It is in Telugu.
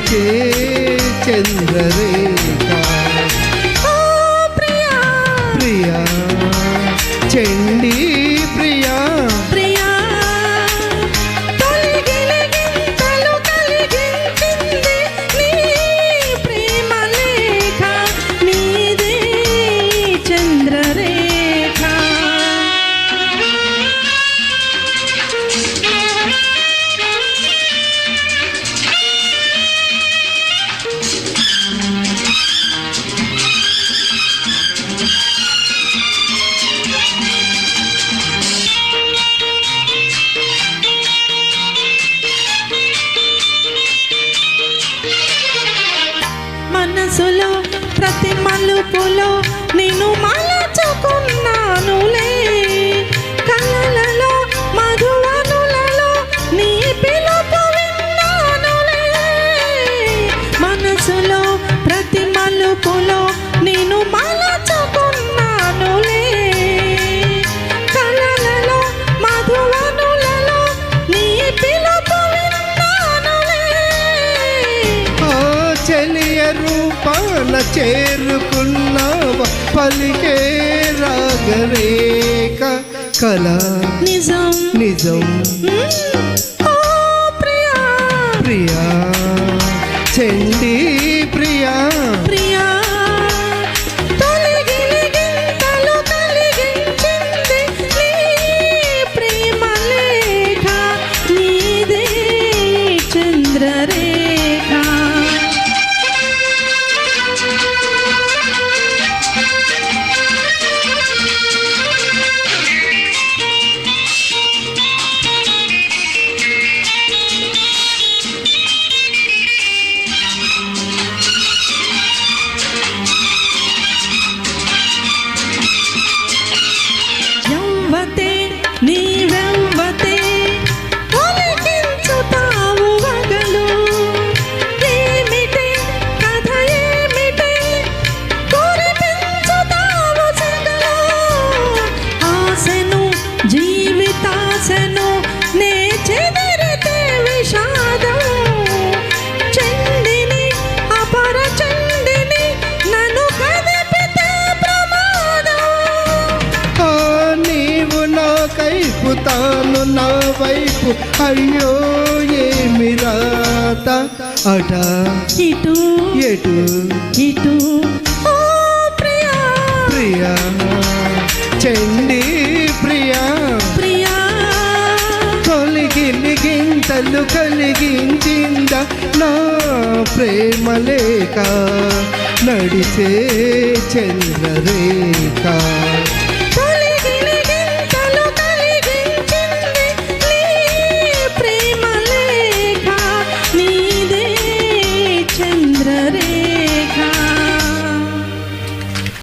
నడిచే చంద్రరేఖ. ప్రియా ప్రియా చండీ ప్రియా ప్రియా తొలగిలిగింతలు కలిగించింది నీ ప్రేమ లేఖ, నీదే చంద్రరేఖ. మనసులో ప్రతి మలుపులో నిన్ను మలచుకున్నానులే, కలలలో మధువనులలో నీ పిలుపు విన్నానులే. మనసులో ప్రతి మలుపులో నిన్ను మలచుకున్నానులే, కలలలో మధువనులలో నీ పిలుపు విన్నానులే. చెలియ రూపాన చేరుకున్నావ పలికే రాగరేఖ కళ నిజం నిజం. ఓ ప్రియా ప్రియా చండీ ప్రియా ప్రియా తొలగిలిగింతలు కలిగించింది నీ ప్రేమ లేఖ, నీదే చంద్రరేఖ. యవ్వతే నీవెవ్వతే ఒలికించుతావు వగలు, ఏమిటే కథ ఏమిటే కురిపించుతావు సెగలు. ఆశను జీవితాశను నే చెదిరితే విషాదం, చండిని అపర చండిని నన్ను కదిపితే ప్రమాదం. నీవు నా కైపు తాను నా వైపు అయ్యో ఏమి రాత అట ఇటు ఎటు ఇటు ఓ ప్రియా ప్రియా చండీ ప్రియా ప్రియా తొలగిలిగింతలు కలిగించింద నా ప్రేమ లేఖ నడిచే చంద్రరేఖ.